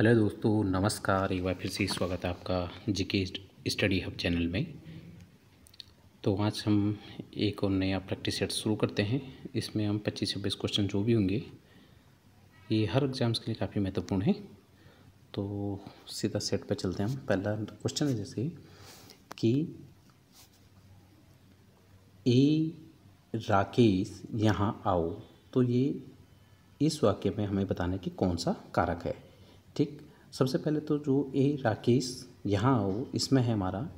Hello दोस्तों, नमस्कार। एक बार फिर से स्वागत है आपका जीके स्टडी हब चैनल में। तो आज हम एक और नया प्रैक्टिस सेट शुरू करते हैं। इसमें हम 25-26 क्वेश्चन जो भी होंगे ये हर एग्जाम्स के लिए काफ़ी महत्वपूर्ण है। तो सीधा सेट पे चलते हैं हम। पहला क्वेश्चन है जैसे कि ए राकेश यहाँ आओ। तो ये इस वाक्य में हमें बताना है कि कौन सा कारक है। ठीक, सबसे पहले तो जो ए राकेश यहाँ आओ इसमें है हमारा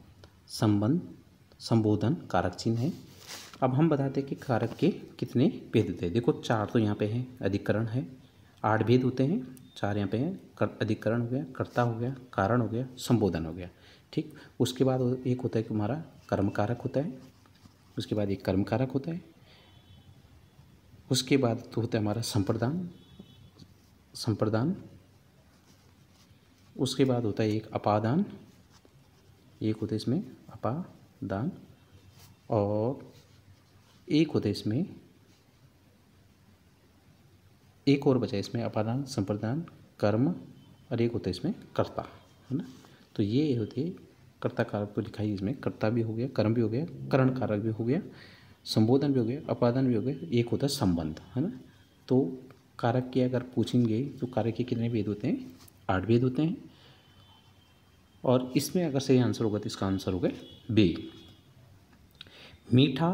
संबोधन कारक चिन्ह है। अब हम बताते हैं कि कारक के कितने भेद होते हैं। देखो 4 तो यहाँ पे है, अधिकरण है, 8 भेद होते हैं। 4 यहाँ पे हैं, अधिकरण हो गया, कर्ता हो गया, कारण हो गया, संबोधन हो गया। ठीक, उसके बाद एक होता है कि हमारा कर्म कारक होता है, उसके बाद एक कर्म कारक होता है, उसके बाद तो होता है हमारा संप्रदान, उसके बाद होता है एक अपादान, एक होता है इसमें अपादान, और एक होता है इसमें एक और बचा इसमें अपादान, संप्रदान, कर्म, और एक होता है इसमें कर्ता, है ना। तो ये होते हैं कर्ता कारक। तो लिखा है इसमें कर्ता भी हो गया, कर्म भी हो गया, करण कारक भी हो गया, संबोधन भी हो गया, अपादान भी हो गया, एक होता है संबंध, है ना। तो कारक के अगर पूछेंगे तो कारक के कितने भेद होते हैं? 8 भेद होते हैं। और इसमें अगर सही आंसर होगा तो इसका आंसर होगा बी। मीठा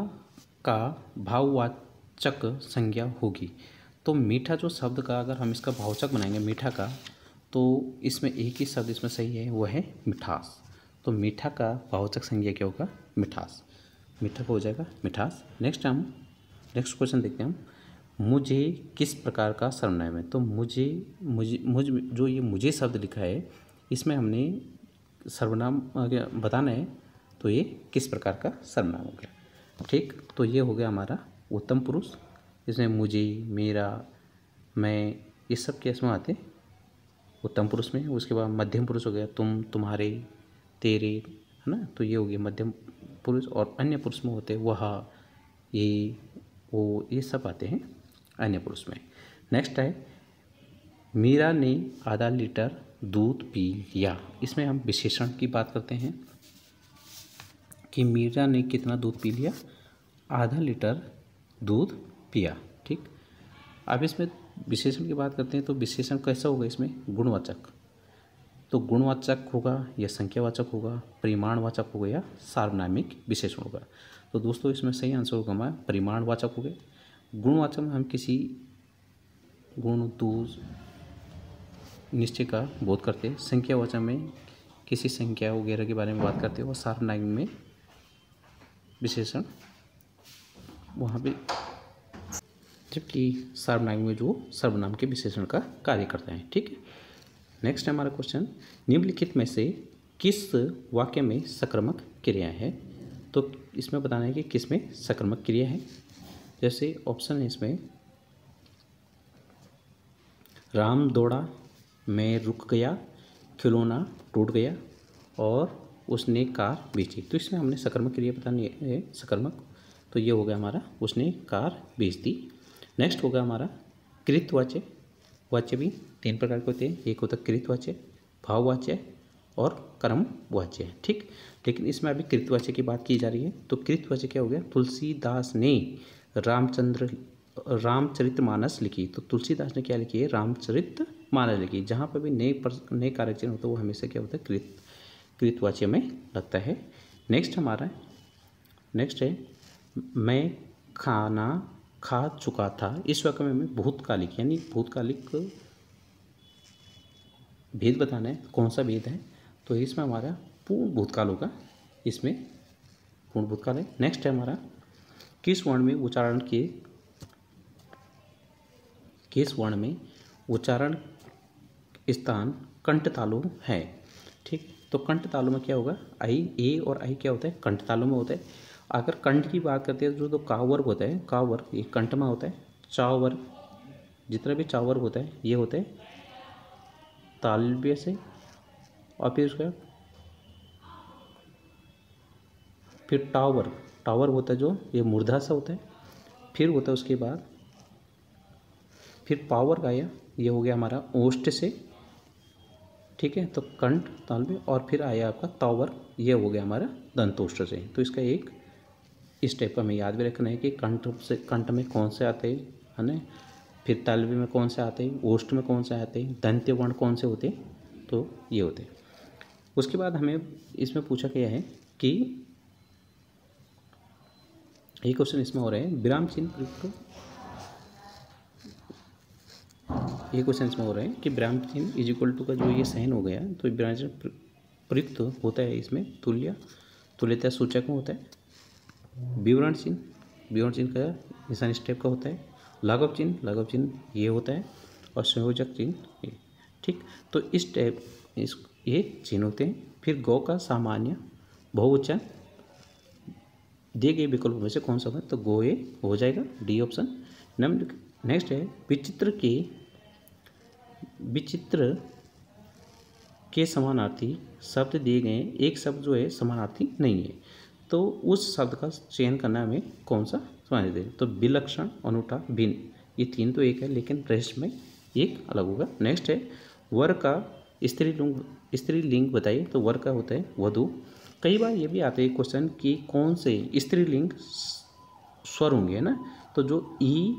का भाववाचक संज्ञा होगी। तो मीठा जो शब्द का अगर हम इसका भाववाचक बनाएंगे मीठा का, तो इसमें एक ही शब्द इसमें सही है, वो है मिठास। तो मीठा का भाववाचक संज्ञा क्या होगा? मिठास। मीठा का हो जाएगा मिठास। नेक्स्ट क्वेश्चन देखते हैं हम। मुझे किस प्रकार का सर्वनाम है? तो मुझे जो ये मुझे शब्द लिखा है इसमें हमने सर्वनाम बताना है। तो ये किस प्रकार का सर्वनाम हो गया? ठीक, तो ये हो गया हमारा उत्तम पुरुष। इसमें मुझे, मेरा, मैं, ये सब कैसे में आते उत्तम पुरुष में। उसके बाद मध्यम पुरुष हो गया तुम, तुम्हारे, तेरे, है ना। तो ये हो गया मध्यम पुरुष। और अन्य पुरुष में होते वह, ये, वो, ये सब आते हैं अन्य पुरुष में। नेक्स्ट है मीरा ने आधा लीटर दूध पी लिया। इसमें हम विशेषण की बात करते हैं कि मीरा ने कितना दूध पी लिया? आधा लीटर दूध पिया। ठीक, अब इसमें विशेषण की बात करते हैं। तो विशेषण कैसा होगा? इसमें गुणवाचक। तो गुणवाचक होगा या संख्यावाचक होगा, परिमाणवाचक होगा या सार्वनामिक विशेषण होगा। तो दोस्तों इसमें सही आंसर होगा हमारा परिमाणवाचक हो गया। गुणवाचक में हम किसी गुण, दोष, निश्चय का बोध करते हैं। संख्यावाचक में किसी संख्या वगैरह के बारे में बात करते हैं। और सार्वनामिक में विशेषण वहाँ पे, जबकि सार्वनामिक में जो सर्वनाम के विशेषण का कार्य करता है। ठीक है, नेक्स्ट है हमारा क्वेश्चन। निम्नलिखित में से किस वाक्य में सकर्मक क्रिया है? तो इसमें बताना है कि किस में सकर्मक क्रिया है। जैसे ऑप्शन है इसमें राम दौड़ा, मैं रुक गया, खिलौना टूट गया, और उसने कार बेची। तो इसमें हमने सकर्मक क्रिया बतानी है, सकर्मक। तो ये हो गया हमारा उसने कार बेच दी। नेक्स्ट होगा हमारा कृतवाच्य। वाच्य भी 3 प्रकार के होते हैं। एक होता है कृतवाच्य, भाववाच्य और कर्मवाच्य। ठीक, लेकिन इसमें अभी कृतवाच्य की बात की जा रही है। तो कृतवाच्य क्या हो गया? तुलसीदास ने रामचरितमानस लिखी। तो तुलसीदास ने क्या लिखी है? रामचरितमानस लिखी। जहाँ पर भी नए कारक चिन्ह होता है वो हमेशा क्या होता है? कृतवाच्य में लगता है। नेक्स्ट है मैं खाना खा चुका था। इस वाक्य में हमें भूतकालिक यानी भूतकालिक भेद बताना है। कौन सा भेद है? तो इसमें हमारा पूर्ण भूतकाल होगा। इसमें पूर्ण भूतकाल है। नेक्स्ट है हमारा किस वर्ण में उच्चारण स्थान कंठ तालु है? ठीक, तो कंठ तालु में क्या होगा? आई, ए और आई क्या होता है? कंठ तालु में होता है। अगर कंठ की बात करते हैं जो का वर्ग होता है, का वर्ग ये कंठ में होता है। चाव वर्ग, जितना भी चाव वर्ग होता है ये होता है तालव्य से, और फिर उसका फिर टावर होता है जो ये मूर्धा से होता है। फिर होता है उसके बाद फिर पावर का ये हो गया हमारा ओष्ठ से, ठीक है। तो कंठ तालव्य और फिर आया आपका तावर, ये हो गया हमारा दंतोष्ठ से। तो इसका एक इस टाइप का हमें याद भी रखना है कि कंठ में कौन से आते हैं, है ना, फिर तालव्य में कौन से आते हैं, ओष्ठ में कौन से आते हैं, दंत्य वर्ण कौन से होते हैं, तो ये होते हैं। उसके बाद हमें इसमें पूछा गया है कि एक क्वेश्चन इसमें हो रहा है विराम चिन्ह प्रयुक्त, ये क्वेश्चन इसमें हो रहा है कि विराम चिन्ह इज इक्वल टू का जो ये साइन हो गया, तो विराम चिन्ह प्रयुक्त होता है इसमें तुल्यता सूचक में होता है। विवरण चिन्ह का निशान इस टाइप का होता है। लाघव चिन्ह ये होता है, और संयोजक चिन्ह ये, ठीक। तो इस टाइप ये चिन्ह होते हैं। फिर गौ का सामान्य बहुवचन दिए गए विकल्पों में से कौन सा होगा, तो गो ए हो जाएगा, डी ऑप्शन। नेक्स्ट है विचित्र के समानार्थी शब्द दिए गए, एक शब्द जो है समानार्थी नहीं है, तो उस शब्द का चयन करना हमें कौन सा समानार्थी है, तो विलक्षण, अनूठा, भिन्न, ये तीन तो एक है, लेकिन रेस्ट में एक अलग होगा। नेक्स्ट है वर का स्त्रीलिंग बताइए, तो वर का होता है वधु। कई बार ये भी आता है क्वेश्चन कि कौन से स्त्रीलिंग स्वर होंगे, है ना, तो जो ई,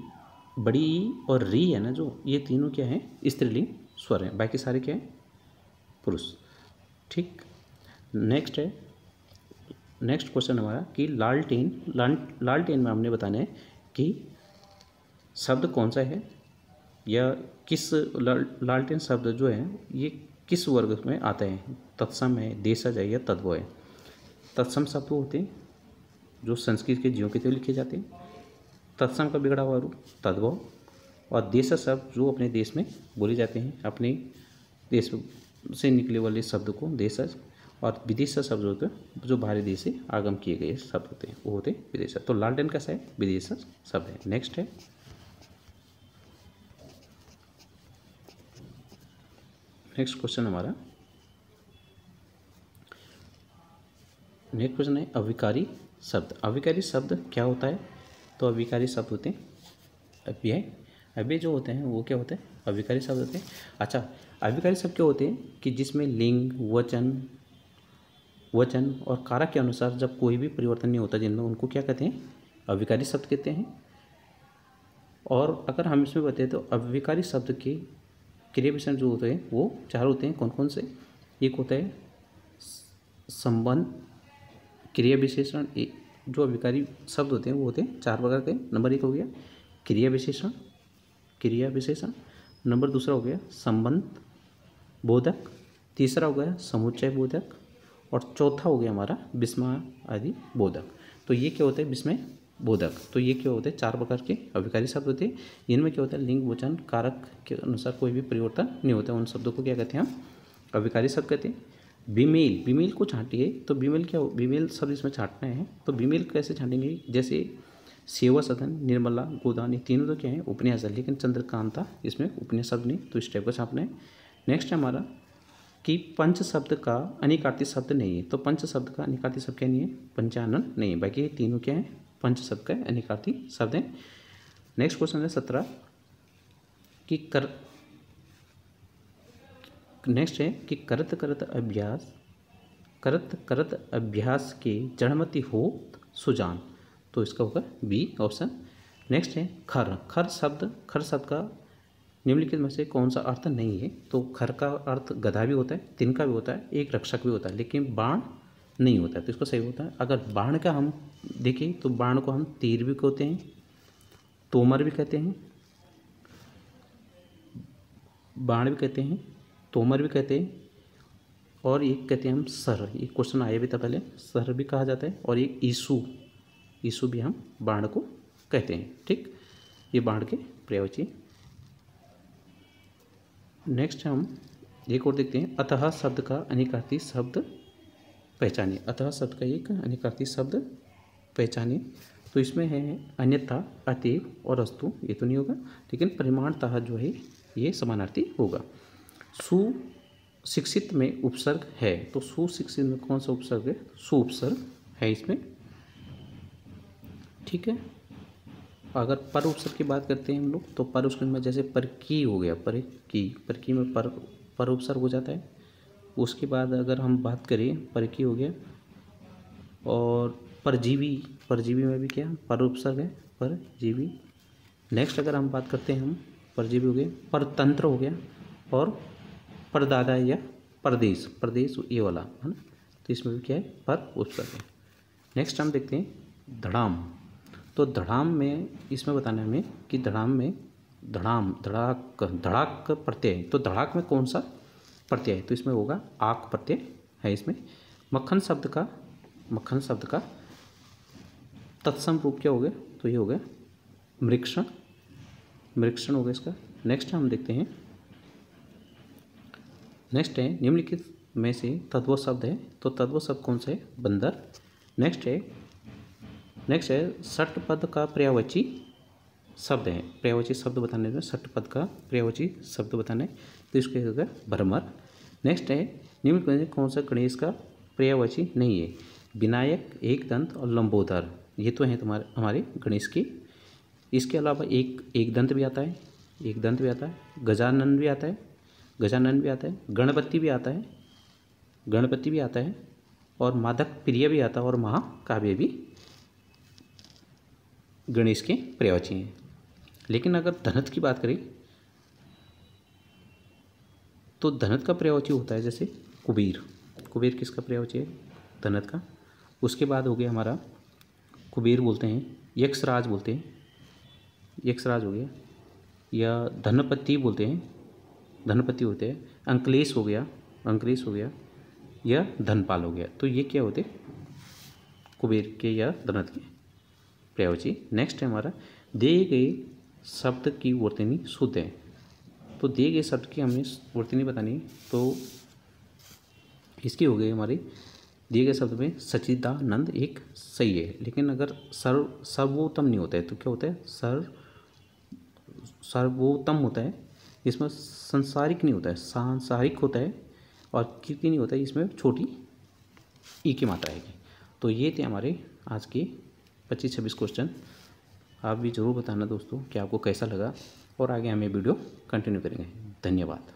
बड़ी ई और री है ना, जो ये तीनों क्या है स्त्रीलिंग स्वर हैं, बाकी सारे क्या है पुरुष, ठीक। नेक्स्ट क्वेश्चन हमारा कि लालटेन में हमने बताना है कि शब्द कौन सा है, या किस लालटेन शब्द जो है ये किस वर्ग में आता है, तत्सम है, देशज है, या तद्भव है। तत्सम शब्द होते हैं जो संस्कृत के जीवों के लिए लिखे जाते हैं, तत्सम का बिगड़ा हुआ रूप तद्भव, और देशज शब्द जो अपने देश में बोले जाते हैं, अपने देश से निकले वाले शब्द को देशज, और विदेशज शब्द होते हैं जो बाहरी देश से आगम किए गए शब्द होते हैं, वो होते हैं विदेशज। तो लालटेन कैसा है, विदेशज शब्द है। नेक्स्ट क्वेश्चन हमारा नेक्स्ट क्वेश्चन है अविकारी शब्द। अविकारी शब्द क्या होता है, तो अविकारी शब्द होते हैं अव्यय जो होते हैं वो क्या होते हैं, अविकारी शब्द होते हैं। अच्छा, अविकारी शब्द क्या होते हैं कि जिसमें लिंग, वचन और कारक के अनुसार जब कोई भी परिवर्तन नहीं होता जिनमें, उनको क्या कहते हैं, अविकारी शब्द कहते हैं। और अगर हम इसमें बताएं तो अविकारी शब्द के क्रिया विशेषण जो होते हैं वो चार होते हैं। कौन कौन से, एक होता है संबंध क्रिया विशेषण, जो अविकारी शब्द होते हैं वो होते हैं चार प्रकार के। नंबर एक हो गया क्रिया विशेषण, नंबर दूसरा हो गया संबंध बोधक, तीसरा हो गया समुच्चय बोधक, और चौथा हो गया हमारा विस्मय आदि बोधक। तो ये क्या होता है, विस्मय बोधक। तो ये क्या होते हैं, चार प्रकार के अविकारी शब्द होते हैं। इनमें क्या होता है, लिंग, वचन, कारक के अनुसार कोई भी परिवर्तन नहीं होता, उन शब्दों को क्या कहते हैं, हम अविकारी शब्द कहते हैं। विमेल को छांटिए, तो विमेल शब्द इसमें छांटना है, तो विमेल कैसे छांटेंगे, जैसे सेवा सदन, निर्मला, गोदान, ये तीनों तो क्या है उपन्यास है, लेकिन चंद्रकांता इसमें उपन्यास शब्द नहीं, तो इस टाइप का छापना है। नेक्स्ट है हमारा कि पंच शब्द का अनिकार्तिक शब्द नहीं है, तो पंच शब्द का अनिकार्तिक शब्द क्या नहीं है, पंचानन नहीं है, बाकी ये तीनों क्या है पंच शब्द का अनिकार्तिक शब्द है। नेक्स्ट क्वेश्चन है 17 कि नेक्स्ट है कि करत करत अभ्यास के जड़मति हो सुजान, तो इसका होगा बी ऑप्शन। नेक्स्ट है खर शब्द का निम्नलिखित में से कौन सा अर्थ नहीं है, तो खर का अर्थ गधा भी होता है, तिनका भी होता है, एक रक्षक भी होता है, लेकिन बाण नहीं होता है, तो इसको सही होता है। अगर बाण का हम देखें तो बाण को हम तीर भी कहते हैं, तोमर भी कहते हैं, बाण भी कहते हैं, तोमर भी कहते हैं, और एक कहते हैं हम सर, ये क्वेश्चन आया भी था पहले, सर भी कहा जाता है, और एक ईसु भी हम बाण को कहते हैं, ठीक। ये बाण के प्रयोज्य। नेक्स्ट हम एक और देखते हैं अतः शब्द का अनिकार्तिक शब्द पहचानिए। अतः शब्द का एक अनिकार्तिक शब्द पहचानिए, तो इसमें है अन्यथा, अतएव और अस्तु, ये तो नहीं होगा, लेकिन परिमाणतः जो है ये समानार्थी होगा। सुशिक्षित में उपसर्ग है, तो सुशिक्षित में कौन सा उपसर्ग है, सु उपसर्ग है इसमें, ठीक है। अगर पर उपसर्ग की बात करते हैं हम लोग, तो पर उपसर्ग में जैसे परकी हो गया, परकी में पर उपसर्ग हो जाता है, उसके बाद अगर हम बात करें परकी हो गया, और परजीवी, परजीवी में भी क्या पर उपसर्ग है, परजीवी। नेक्स्ट अगर हम बात करते हैं, हम परजीवी हो गए, परतंत्र हो गया, और परदादा या परदेश, प्रदेश ये वाला है ना, तो इसमें भी क्या है पर उपसर्ग है। नेक्स्ट हम देखते हैं धड़ाम। तो धड़ाम में इसमें बताना है हमें कि धड़ाम में धड़ाम, धड़ाक, धड़ाक प्रत्यय है, तो धड़ाक में कौन सा प्रत्यय है, तो इसमें होगा आक प्रत्यय है इसमें। मक्खन शब्द का, मक्खन शब्द का तत्सम रूप क्या हो गया, तो ये हो गया मृक्षण, मृक्षण हो गया इसका। नेक्स्ट हम देखते हैं, नेक्स्ट है निम्नलिखित में से तद्भव शब्द है, तो तद्भव शब्द कौन सा है, बंदर। नेक्स्ट है षट पद का पर्यायवाची शब्द है, पर्यायवाची शब्द बताने में षट पद का पर्यायवाची शब्द बताना है, तो इसके होगा भ्रमर। नेक्स्ट है निम्नलिखित में से कौन सा गणेश का पर्यायवाची नहीं है, विनायक, एक दंत और लंबोदर, ये तो हैं तुम्हारे हमारे गणेश की। इसके अलावा एक दंत भी आता है, एक दंत भी आता है, गजानन भी आता है, गजानन भी आता है, गणपति भी आता है, गणपति भी आता है, और मादक प्रिय भी आता है, और महाकाव्य भी गणेश के पर्यायवाची हैं। लेकिन अगर धनत की बात करें तो धनत का पर्यायवाची होता है जैसे कुबेर, कुबेर किसका पर्यायवाची है, धनत का। उसके बाद हो गया हमारा कुबेर बोलते हैं, यक्षराज बोलते हैं, यक्षराज हो गया, या धनपति बोलते हैं, धनपति होते हैं, अंकलेश हो गया, अंकलेश हो गया, या धनपाल हो गया, तो ये क्या होते कुबेर के या धनत के पर्यायवाची। नेक्स्ट है हमारा दिए गए शब्द की वर्तनी शुद्ध है, तो दिए गए शब्द की हमें वर्तनी बतानी है, तो इसकी हो गई हमारी दिए गए शब्द में सच्चिदानंद एक सही है, लेकिन अगर सर्वोत्तम नहीं होता है तो क्या होता है, सर्वोत्तम होता है, इसमें संसारिक नहीं होता है, सांसारिक होता है, और कीर्ति नहीं होता है, इसमें छोटी ई की मात्रा आएगी। तो ये थे हमारे आज के 25-26 क्वेश्चन। आप भी ज़रूर बताना दोस्तों कि आपको कैसा लगा, और आगे हम ये वीडियो कंटिन्यू करेंगे। धन्यवाद।